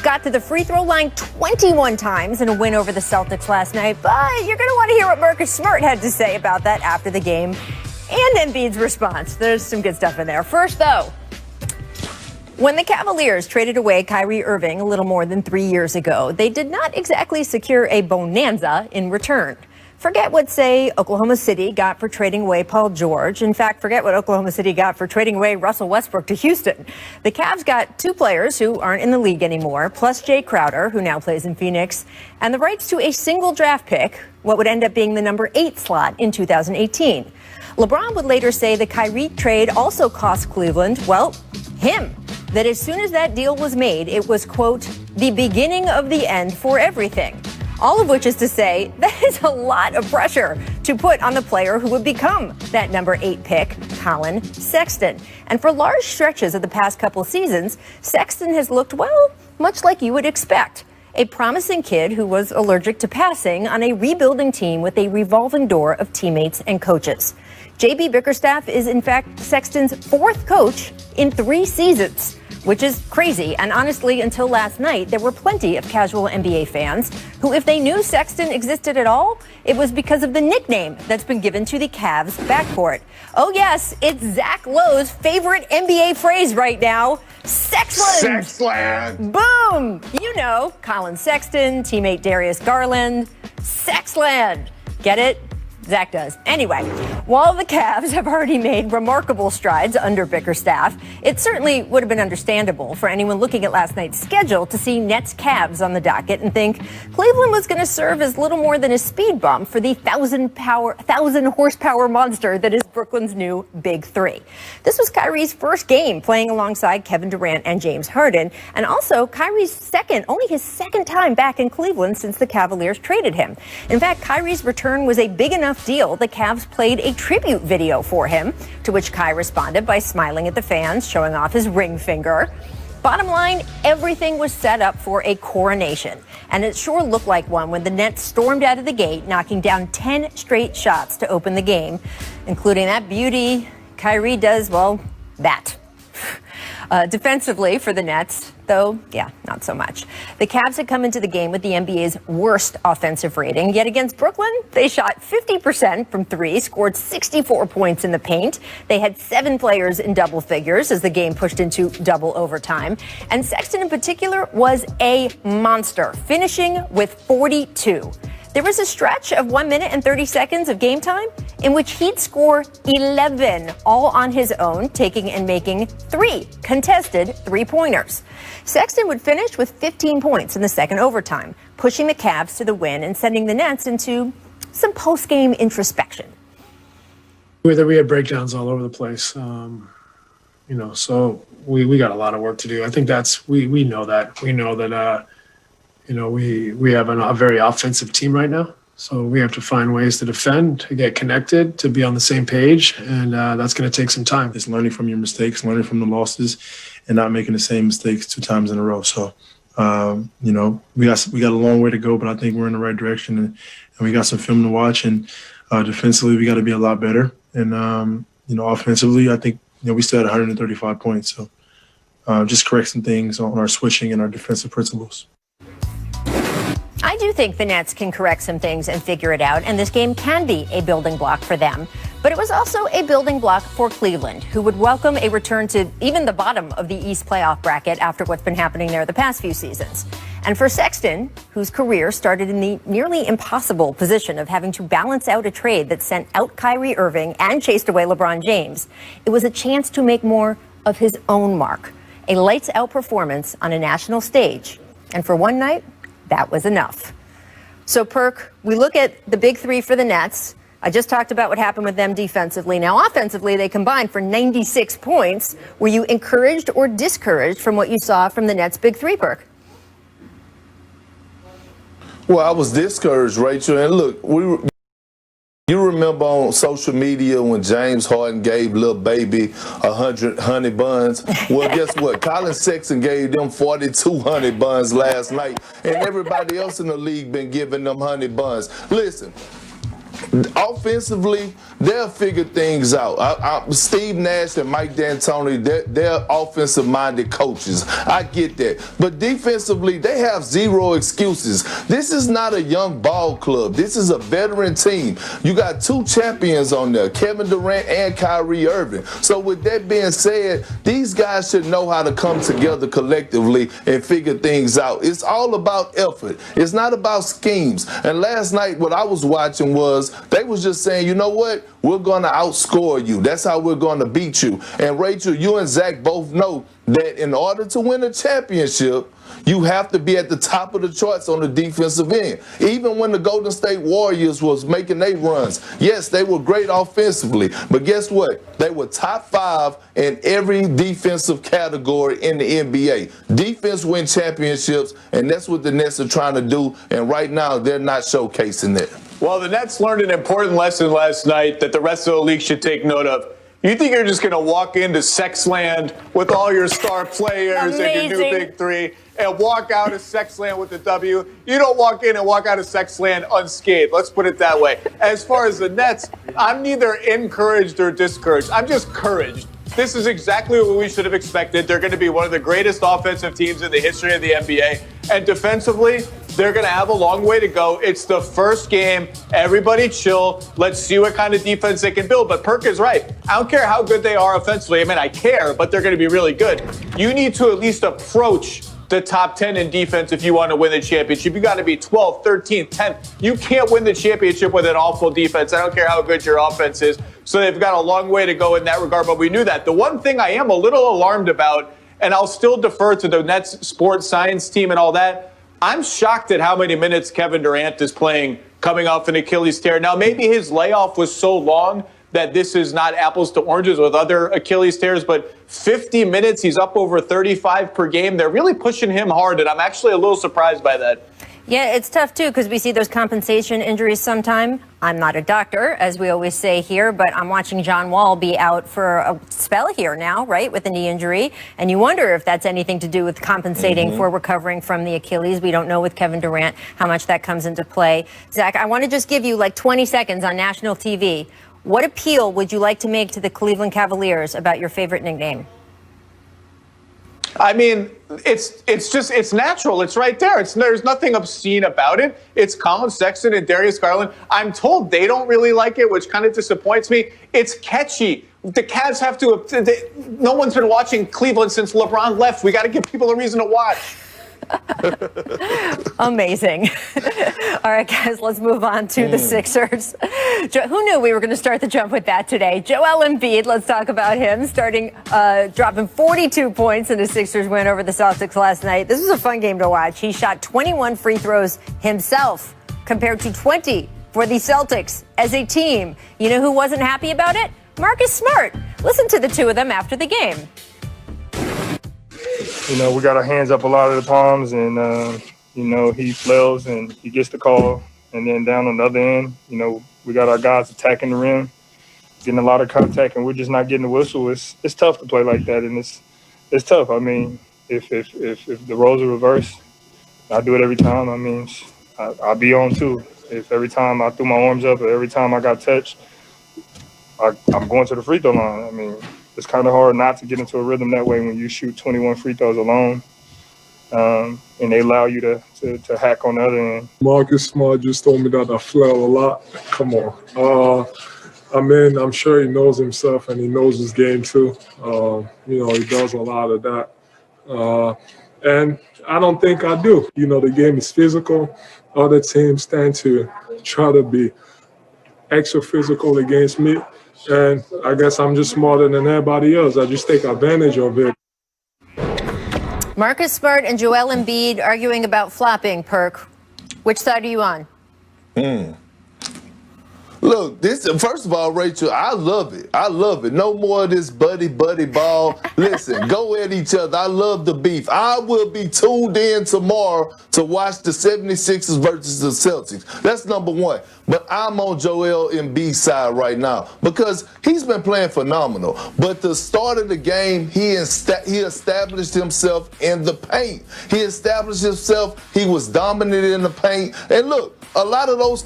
got to the free throw line 21 times in a win over the Celtics last night, but you're going to want to hear what Marcus Smart had to say about that after the game and Embiid's response. There's some good stuff in there. First, though, when the Cavaliers traded away Kyrie Irving a little more than 3 years ago, they did not exactly secure a bonanza in return. Forget what, say, Oklahoma City got for trading away Paul George. In fact, forget what Oklahoma City got for trading away Russell Westbrook to Houston. The Cavs got two players who aren't in the league anymore, plus Jay Crowder, who now plays in Phoenix, and the rights to a single draft pick, what would end up being the number 8 slot in 2018. LeBron would later say the Kyrie trade also cost Cleveland, well, him. That as soon as that deal was made, it was, quote, the beginning of the end for everything. All of which is to say, that is a lot of pressure to put on the player who would become that number 8 pick, Colin Sexton. And for large stretches of the past couple seasons, Sexton has looked, well, much like you would expect. A promising kid who was allergic to passing on a rebuilding team with a revolving door of teammates and coaches. J.B. Bickerstaff is, in fact, Sexton's 4th coach in 3 seasons, which is crazy. And honestly, until last night, there were plenty of casual NBA fans who, if they knew Sexton existed at all, it was because of the nickname that's been given to the Cavs backcourt. Oh, yes, it's Zach Lowe's favorite NBA phrase right now, Sexland. Sexland. Boom. You know, Colin Sexton, teammate Darius Garland, Sexland. Get it? Zach does. Anyway, while the Cavs have already made remarkable strides under Bickerstaff, it certainly would have been understandable for anyone looking at last night's schedule to see Nets Cavs on the docket and think Cleveland was going to serve as little more than a speed bump for the 1,000 horsepower monster that is Brooklyn's new Big Three. This was Kyrie's first game playing alongside Kevin Durant and James Harden, and also Kyrie's only his second time back in Cleveland since the Cavaliers traded him. In fact, Kyrie's return was a big enough deal, the Cavs played a tribute video for him, to which Kai responded by smiling at the fans, showing off his ring finger. Bottom line, everything was set up for a coronation, and it sure looked like one when the Nets stormed out of the gate, knocking down 10 straight shots to open the game, including that beauty Kyrie does, well, that. Defensively for the Nets, though, yeah, not so much. The Cavs had come into the game with the NBA's worst offensive rating, yet against Brooklyn, they shot 50% from 3, scored 64 points in the paint. They had 7 players in double figures as the game pushed into double overtime. And Sexton in particular was a monster, finishing with 42. There was a stretch of 1 minute and 30 seconds of game time in which he'd score 11 all on his own, taking and making 3 contested 3-pointers. Sexton would finish with 15 points in the second overtime, pushing the Cavs to the win and sending the Nets into some post-game introspection. We had breakdowns all over the place, so we got a lot of work to do. I think we know that. We know that, we have a very offensive team right now. So we have to find ways to defend, to get connected, to be on the same page, and that's going to take some time. It's learning from your mistakes, learning from the losses, and not making the same mistakes 2 times in a row. So, we got a long way to go, but I think we're in the right direction, and we got some film to watch. And defensively, we got to be a lot better. And offensively, I think we still had 135 points. So, just correct some things on our switching and our defensive principles. I do think the Nets can correct some things and figure it out, and this game can be a building block for them. But it was also a building block for Cleveland, who would welcome a return to even the bottom of the East playoff bracket after what's been happening there the past few seasons. And for Sexton, whose career started in the nearly impossible position of having to balance out a trade that sent out Kyrie Irving and chased away LeBron James, it was a chance to make more of his own mark, a lights-out performance on a national stage. And for one night, that was enough. So, Perk, we look at the Big Three for the Nets. I just talked about what happened with them defensively. Now, offensively, they combined for 96 points. Were you encouraged or discouraged from what you saw from the Nets' Big Three, Perk? Well, I was discouraged, Rachel. And look, you remember on social media when James Harden gave Lil Baby 100 honey buns? Well, guess what? Colin Sexton gave them 42 honey buns last night, and everybody else in the league been giving them honey buns. Listen, Offensively, they'll figure things out. Steve Nash and Mike D'Antoni, they're offensive-minded coaches. I get that. But defensively, they have zero excuses. This is not a young ball club. This is a veteran team. You got two champions on there, Kevin Durant and Kyrie Irving. So with that being said, these guys should know how to come together collectively and figure things out. It's all about effort. It's not about schemes. And last night, what I was watching was they was just saying, you know what? We're going to outscore you. That's how we're going to beat you. And Rachel, you and Zach both know that in order to win a championship, you have to be at the top of the charts on the defensive end. Even when the Golden State Warriors was making their runs, yes, they were great offensively, but guess what? They were top 5 in every defensive category in the NBA. Defense win championships, and that's what the Nets are trying to do, and right now they're not showcasing that. Well, the Nets learned an important lesson last night that the rest of the league should take note of. You think you're just going to walk into Sexland with all your star players and your new big three and walk out of Sexland with a W? You don't walk in and walk out of Sexland unscathed. Let's put it that way. As far as the Nets, I'm neither encouraged or discouraged. I'm just encouraged. This is exactly what we should have expected. They're going to be one of the greatest offensive teams in the history of the NBA. And defensively, they're going to have a long way to go. It's the first game. Everybody chill. Let's see what kind of defense they can build. But Perk is right. I don't care how good they are offensively. I mean, I care, but they're going to be really good. You need to at least approach the top 10 in defense if you want to win the championship. You got to be 12th, 13th, 10th. You can't win the championship with an awful defense. I don't care how good your offense is. So they've got a long way to go in that regard, but we knew that. The one thing I am a little alarmed about, and I'll still defer to the Nets sports science team and all that, I'm shocked at how many minutes Kevin Durant is playing coming off an Achilles tear. Now, maybe his layoff was so long that this is not apples to oranges with other Achilles tears, but 50 minutes, he's up over 35 per game. They're really pushing him hard, and I'm actually a little surprised by that. Yeah, it's tough, too, because we see those compensation injuries sometime. I'm not a doctor, as we always say here, but I'm watching John Wall be out for a spell here now, right, with a knee injury. And you wonder if that's anything to do with compensating for recovering from the Achilles. We don't know with Kevin Durant how much that comes into play. Zach, I want to just give you like 20 seconds on national TV. What appeal would you like to make to the Cleveland Cavaliers about your favorite nickname? I mean, it's natural. It's right there. There's nothing obscene about it. It's Colin Sexton and Darius Garland. I'm told they don't really like it, which kind of disappoints me. It's catchy. The Cavs have to. No one's been watching Cleveland since LeBron left. We got to give people a reason to watch. Amazing. All right, guys, let's move on to the Sixers. Who knew we were going to start the jump with that today? Joel Embiid, let's talk about him, dropping 42 points in a Sixers win over the Celtics last night. This was a fun game to watch. He shot 21 free throws himself compared to 20 for the Celtics as a team. You know who wasn't happy about it? Marcus Smart. Listen to the two of them after the game. You know, we got our hands up a lot of the times, and, you know, he flails and he gets the call. And then down on the other end, you know, we got our guys attacking the rim, getting a lot of contact, and we're just not getting the whistle. It's tough to play like that, and it's tough. I mean, if the roles are reversed, I do it every time. I mean, I'll be on too. If every time I threw my arms up or every time I got touched, I'm going to the free throw line. I mean, it's kind of hard not to get into a rhythm that way when you shoot 21 free throws alone, and they allow you to hack on the other end. Marcus Smart just told me that I flail a lot. Come on. I mean, I'm sure he knows himself and he knows his game too. You know, he does a lot of that. And I don't think I do. You know, the game is physical. Other teams tend to try to be extra physical against me. And I guess I'm just smarter than everybody else. I just take advantage of it. Marcus Smart and Joel Embiid arguing about flopping, Perk. Which side are you on? Look, first of all, Rachel, I love it. I love it. No more of this buddy ball. Listen, go at each other. I love the beef. I will be tuned in tomorrow to watch the 76ers versus the Celtics. That's number one. But I'm on Joel Embiid's side right now because he's been playing phenomenal. But the start of the game, he established himself in the paint. He established himself. He was dominant in the paint. And look, a lot of those